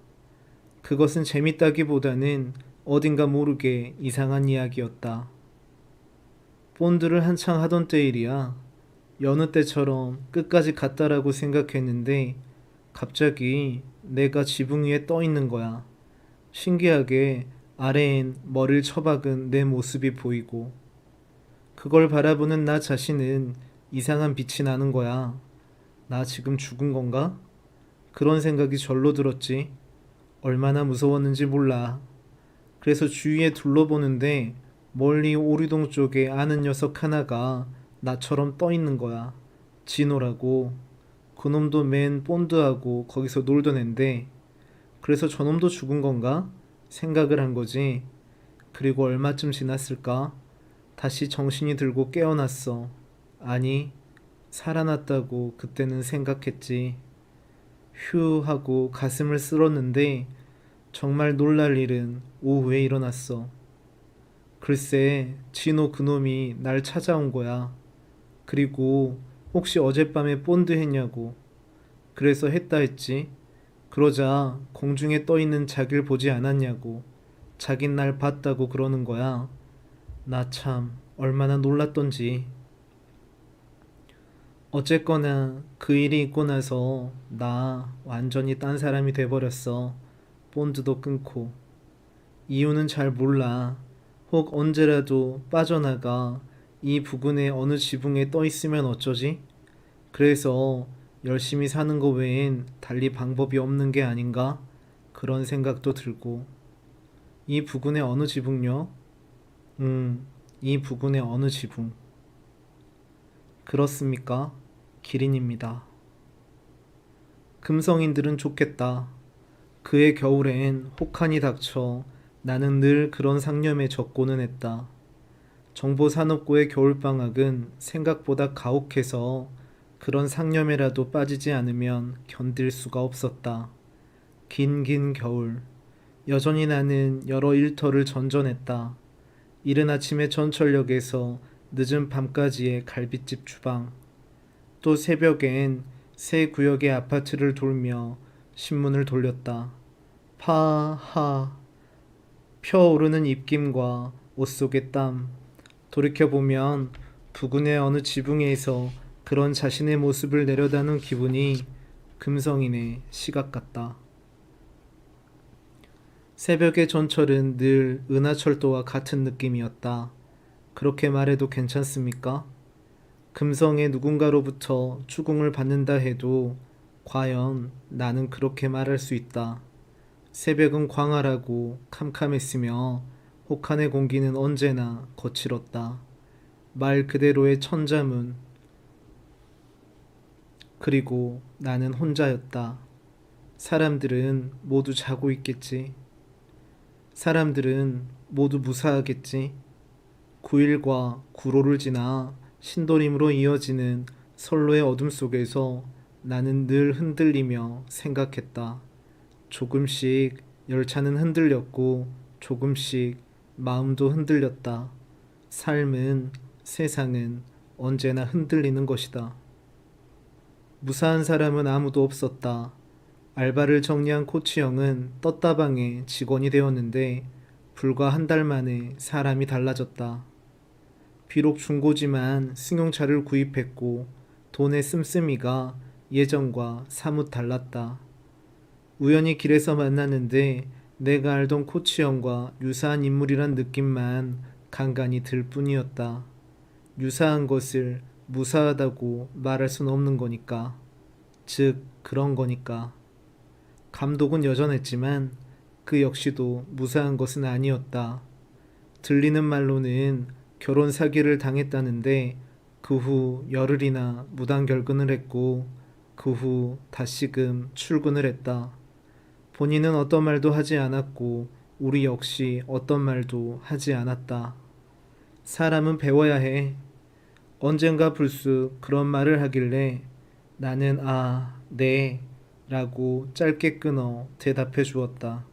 그것은 재밌다기보다는 어딘가 모르게 이상한 이야기였다. 본드를 한창 하던 때 일이야. 여느 때처럼 끝까지 갔다라고 생각했는데 갑자기 내가 지붕 위에 떠 있는 거야. 신기하게 아래엔 머리를 처박은 내 모습이 보이고 그걸 바라보는 나 자신은 이상한 빛이 나는 거야. 나 지금 죽은 건가? 그런 생각이 절로 들었지. 얼마나 무서웠는지 몰라. 그래서 주위에 둘러보는데 멀리 오리동 쪽에 아는 녀석 하나가 나처럼 떠 있는 거야. 진호라고. 그놈도 맨 본드하고 거기서 놀던 앤데 그래서 저놈도 죽은 건가? 생각을 한 거지. 그리고 얼마쯤 지났을까? 다시 정신이 들고 깨어났어. 아니, 살아났다고 그때는 생각했지. 휴 하고 가슴을 쓸었는데 정말 놀랄 일은 오후에 일어났어. 글쎄, 진호 그놈이 날 찾아온 거야. 그리고 혹시 어젯밤에 본드 했냐고. 그래서 했다 했지. 그러자 공중에 떠 있는 자기를 보지 않았냐고. 자긴 날 봤다고 그러는 거야. 나 참 얼마나 놀랐던지. 어쨌거나 그 일이 있고 나서 나 완전히 딴 사람이 돼버렸어. 본드도 끊고. 이유는 잘 몰라. 혹 언제라도 빠져나가 이 부근의 어느 지붕에 떠 있으면 어쩌지? 그래서 열심히 사는 거 외엔 달리 방법이 없는 게 아닌가? 그런 생각도 들고. 이 부근의 어느 지붕요? 이 부근의 어느 지붕. 그렇습니까? 기린입니다. 금성인들은 좋겠다. 그해 겨울엔 혹한이 닥쳐 나는 늘 그런 상념에 젖고는 했다. 정보산업고의 겨울방학은 생각보다 가혹해서 그런 상념에라도 빠지지 않으면 견딜 수가 없었다. 긴 겨울. 여전히 나는 여러 일터를 전전했다. 이른 아침에 전철역에서 늦은 밤까지의 갈빗집 주방. 또 새벽엔 새 구역의 아파트를 돌며 신문을 돌렸다. 파하. 펴오르는 입김과 옷 속의 땀. 돌이켜보면 부근의 어느 지붕에서 그런 자신의 모습을 내려다는 기분이 금성인의 시각 같다. 새벽의 전철은 늘 은하철도와 같은 느낌이었다. 그렇게 말해도 괜찮습니까? 금성의 누군가로부터 추궁을 받는다 해도 과연 나는 그렇게 말할 수 있다. 새벽은 광활하고 캄캄했으며 혹한의 공기는 언제나 거칠었다. 말 그대로의 천자문. 그리고 나는 혼자였다. 사람들은 모두 자고 있겠지. 사람들은 모두 무사하겠지. 9일과 구로를 지나 신도림으로 이어지는 선로의 어둠 속에서 나는 늘 흔들리며 생각했다. 조금씩 열차는 흔들렸고 조금씩 마음도 흔들렸다. 삶은, 세상은 언제나 흔들리는 것이다. 무사한 사람은 아무도 없었다. 알바를 정리한 코치형은 떴다방의 직원이 되었는데 불과 한 달 만에 사람이 달라졌다. 비록 중고지만 승용차를 구입했고 돈의 씀씀이가 예전과 사뭇 달랐다. 우연히 길에서 만났는데 내가 알던 코치형과 유사한 인물이란 느낌만 간간히 들 뿐이었다. 유사한 것을 무사하다고 말할 순 없는 거니까. 즉 그런 거니까. 감독은 여전했지만 그 역시도 무사한 것은 아니었다. 들리는 말로는 결혼 사기를 당했다는데 그 후 열흘이나 무단 결근을 했고 그 후 다시금 출근을 했다. 본인은 어떤 말도 하지 않았고 우리 역시 어떤 말도 하지 않았다. 사람은 배워야 해. 언젠가 불쑥 그런 말을 하길래 나는 네 라고 짧게 끊어 대답해 주었다.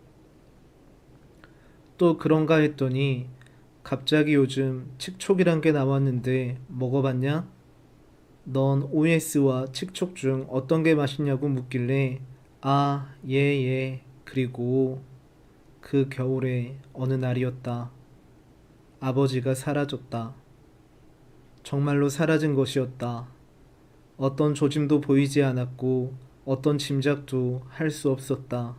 또 그런가 했더니 갑자기 요즘 칡촉이란 게 나왔는데 먹어봤냐? 넌 OS와 칡촉 중 어떤 게 맛있냐고 묻길래 예. 그리고 그 겨울의 어느 날이었다. 아버지가 사라졌다. 정말로 사라진 것이었다. 어떤 조짐도 보이지 않았고 어떤 짐작도 할 수 없었다.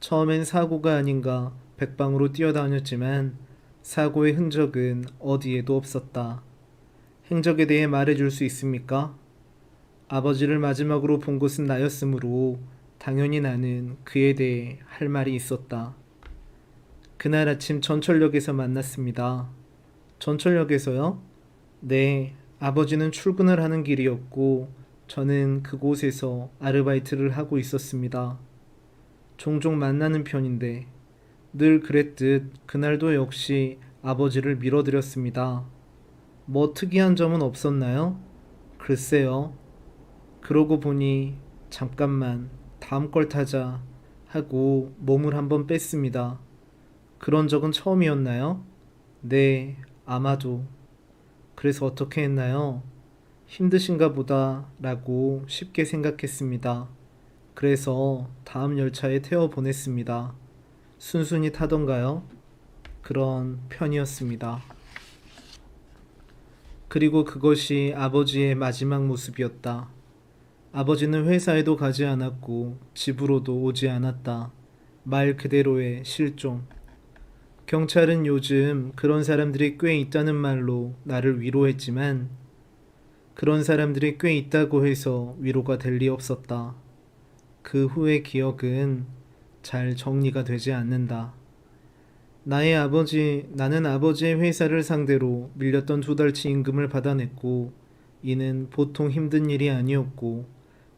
처음엔 사고가 아닌가 백방으로 뛰어다녔지만 사고의 흔적은 어디에도 없었다. 행적에 대해 말해줄 수 있습니까? 아버지를 마지막으로 본 곳은 나였으므로 당연히 나는 그에 대해 할 말이 있었다. 그날 아침 전철역에서 만났습니다. 전철역에서요? 네, 아버지는 출근을 하는 길이었고 저는 그곳에서 아르바이트를 하고 있었습니다. 종종 만나는 편인데 늘 그랬듯 그날도 역시 아버지를 밀어드렸습니다. 뭐 특이한 점은 없었나요? 글쎄요. 그러고 보니 잠깐만 다음 걸 타자 하고 몸을 한번 뺐습니다. 그런 적은 처음이었나요? 네, 아마도. 그래서 어떻게 했나요? 힘드신가 보다 라고 쉽게 생각했습니다. 그래서 다음 열차에 태워 보냈습니다. 순순히 타던가요? 그런 편이었습니다. 그리고 그것이 아버지의 마지막 모습이었다. 아버지는 회사에도 가지 않았고 집으로도 오지 않았다. 말 그대로의 실종. 경찰은 요즘 그런 사람들이 꽤 있다는 말로 나를 위로했지만 그런 사람들이 꽤 있다고 해서 위로가 될 리 없었다. 그 후의 기억은 잘 정리가 되지 않는다. 나는 아버지의 회사를 상대로 밀렸던 2달치 임금을 받아냈고 이는 보통 힘든 일이 아니었고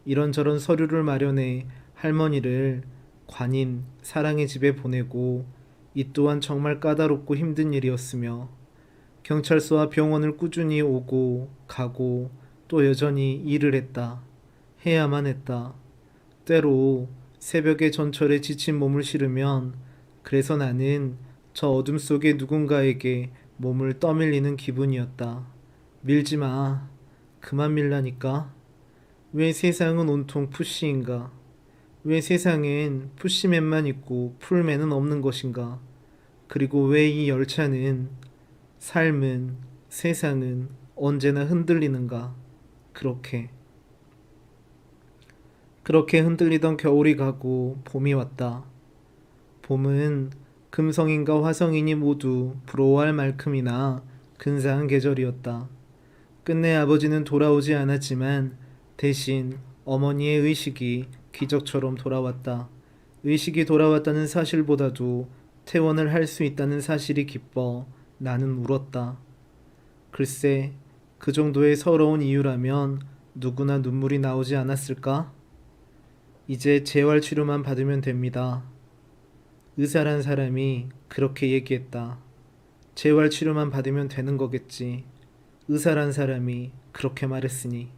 이런저런 서류를 마련해 할머니를 관인 사랑의 집에 보내고 이 또한 정말 까다롭고 힘든 일이었으며 경찰서와 병원을 꾸준히 오고 가고 또 여전히 일을 했다. 해야만 했다. 때로 새벽에 전철에 지친 몸을 실으면 그래서 나는 저 어둠 속에 누군가에게 몸을 떠밀리는 기분이었다. 밀지 마. 그만 밀라니까. 왜 세상은 온통 푸시인가? 왜 세상엔 푸시맨만 있고 풀맨은 없는 것인가? 그리고 왜 이 열차는, 삶은, 세상은 언제나 흔들리는가? 그렇게 흔들리던 겨울이 가고 봄이 왔다. 봄은 금성인과 화성인이 모두 부러워할 만큼이나 근사한 계절이었다. 끝내 아버지는 돌아오지 않았지만 대신 어머니의 의식이 기적처럼 돌아왔다. 의식이 돌아왔다는 사실보다도 퇴원을 할 수 있다는 사실이 기뻐 나는 울었다. 글쎄, 그 정도의 서러운 이유라면 누구나 눈물이 나오지 않았을까? 이제 재활치료만 받으면 됩니다. 의사란 사람이 그렇게 얘기했다. 재활치료만 받으면 되는 거겠지. 의사란 사람이 그렇게 말했으니.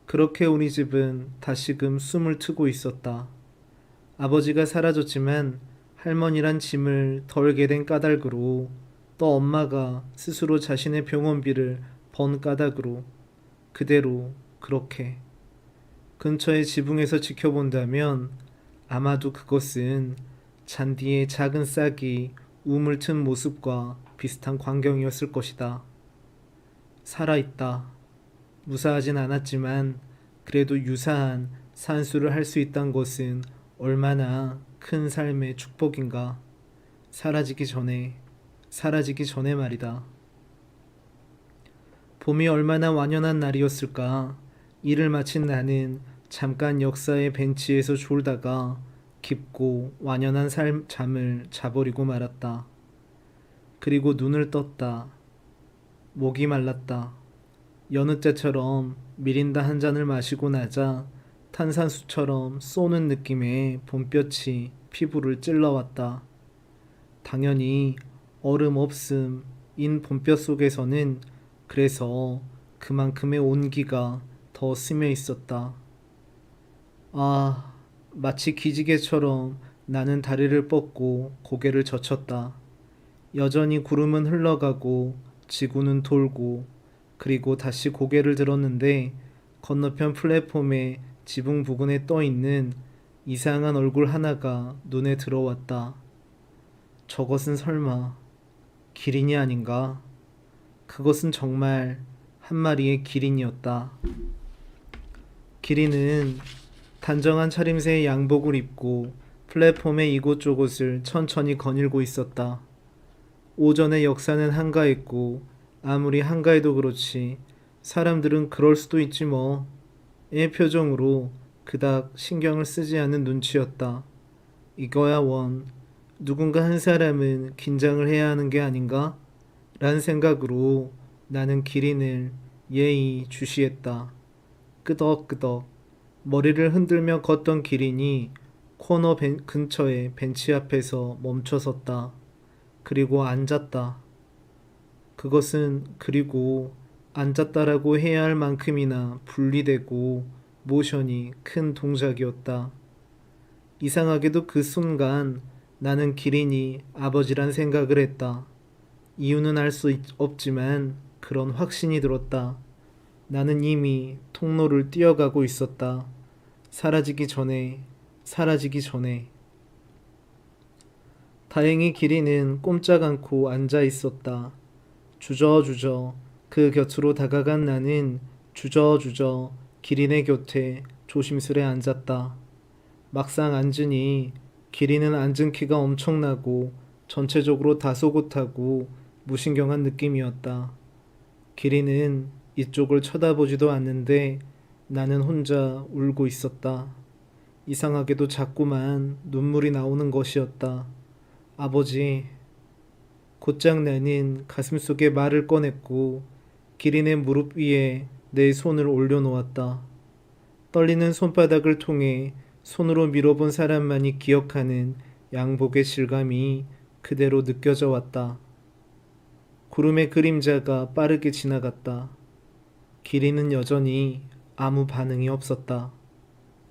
그렇게 우리 집은 다시금 숨을 트고 있었다. 아버지가 사라졌지만 할머니란 짐을 덜게 된 까닭으로 또 엄마가 스스로 자신의 병원비를 번 까닭으로 그대로 그렇게 근처의 지붕에서 지켜본다면 아마도 그것은 잔디의 작은 싹이 우물 튼 모습과 비슷한 광경이었을 것이다. 살아있다. 무사하진 않았지만 그래도 유사한 산수를 할 수 있다는 것은 얼마나 큰 삶의 축복인가. 사라지기 전에 말이다. 봄이 얼마나 완연한 날이었을까. 일을 마친 나는 잠깐 역사의 벤치에서 졸다가 깊고 완연한 잠을 자버리고 말았다. 그리고 눈을 떴다. 목이 말랐다. 여느 때처럼 미린다 한 잔을 마시고 나자 탄산수처럼 쏘는 느낌의 봄볕이 피부를 찔러왔다. 당연히 얼음 없음인 봄볕 속에서는 그래서 그만큼의 온기가 더 스며 있었다. 아, 마치 기지개처럼 나는 다리를 뻗고 고개를 젖혔다. 여전히 구름은 흘러가고 지구는 돌고 그리고 다시 고개를 들었는데 건너편 플랫폼에 지붕 부근에 떠있는 이상한 얼굴 하나가 눈에 들어왔다. 저것은 설마 기린이 아닌가? 그것은 정말 한 마리의 기린이었다. 기린은 단정한 차림새의 양복을 입고 플랫폼의 이곳저곳을 천천히 거닐고 있었다. 오전의 역사는 한가했고 아무리 한가해도 그렇지 사람들은 그럴 수도 있지 뭐. 의 표정으로 그닥 신경을 쓰지 않는 눈치였다. 이거야 원. 누군가 한 사람은 긴장을 해야 하는 게 아닌가? 라는 생각으로 나는 기린을 예의 주시했다. 끄덕끄덕 머리를 흔들며 걷던 기린이 코너 근처의 벤치 앞에서 멈춰섰다. 그리고 앉았다. 그것은 그리고 앉았다라고 해야 할 만큼이나 분리되고 모션이 큰 동작이었다. 이상하게도 그 순간 나는 기린이 아버지란 생각을 했다. 이유는 알 수 없지만 그런 확신이 들었다. 나는 이미 통로를 뛰어가고 있었다. 사라지기 전에, 사라지기 전에. 다행히 기린은 꼼짝 않고 앉아 있었다. 주저주저 그 곁으로 다가간 나는 주저주저 기린의 곁에 조심스레 앉았다. 막상 앉으니 기린은 앉은 키가 엄청나고 전체적으로 다소곳하고 무신경한 느낌이었다. 기린은 이쪽을 쳐다보지도 않는데 나는 혼자 울고 있었다. 이상하게도 자꾸만 눈물이 나오는 것이었다. 아버지. 곧장 나는 가슴속에 말을 꺼냈고 기린의 무릎 위에 내 손을 올려놓았다. 떨리는 손바닥을 통해 손으로 밀어본 사람만이 기억하는 양복의 질감이 그대로 느껴져 왔다. 구름의 그림자가 빠르게 지나갔다. 기린은 여전히 아무 반응이 없었다.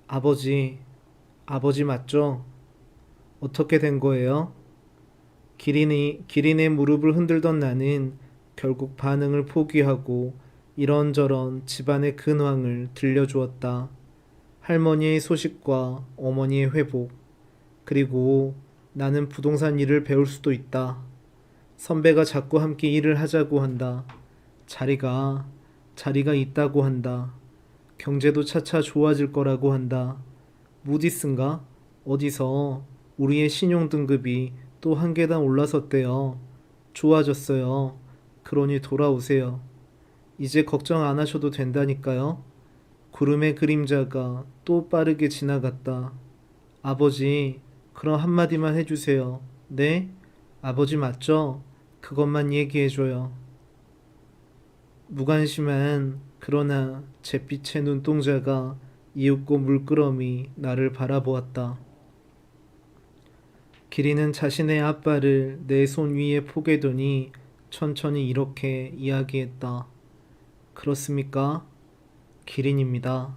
아버지, 아버지 맞죠? 어떻게 된 거예요? 기린의 무릎을 흔들던 나는 결국 반응을 포기하고 이런저런 집안의 근황을 들려주었다. 할머니의 소식과 어머니의 회복, 그리고 나는 부동산 일을 배울 수도 있다. 선배가 자꾸 함께 일을 하자고 한다. 자리가 있다고 한다. 경제도 차차 좋아질 거라고 한다. 무디스인가? 어디서 우리의 신용 등급이 또 한 계단 올라섰대요. 좋아졌어요. 그러니 돌아오세요. 이제 걱정 안 하셔도 된다니까요. 구름의 그림자가 또 빠르게 지나갔다. 아버지, 그럼 한마디만 해주세요. 네? 아버지 맞죠? 그것만 얘기해줘요. 무관심한 그러나 잿빛의 눈동자가 이윽고 물끄러미 나를 바라보았다. 기린은 자신의 앞발을 내 손 위에 포개더니 천천히 이렇게 이야기했다. 그렇습니까? 기린입니다.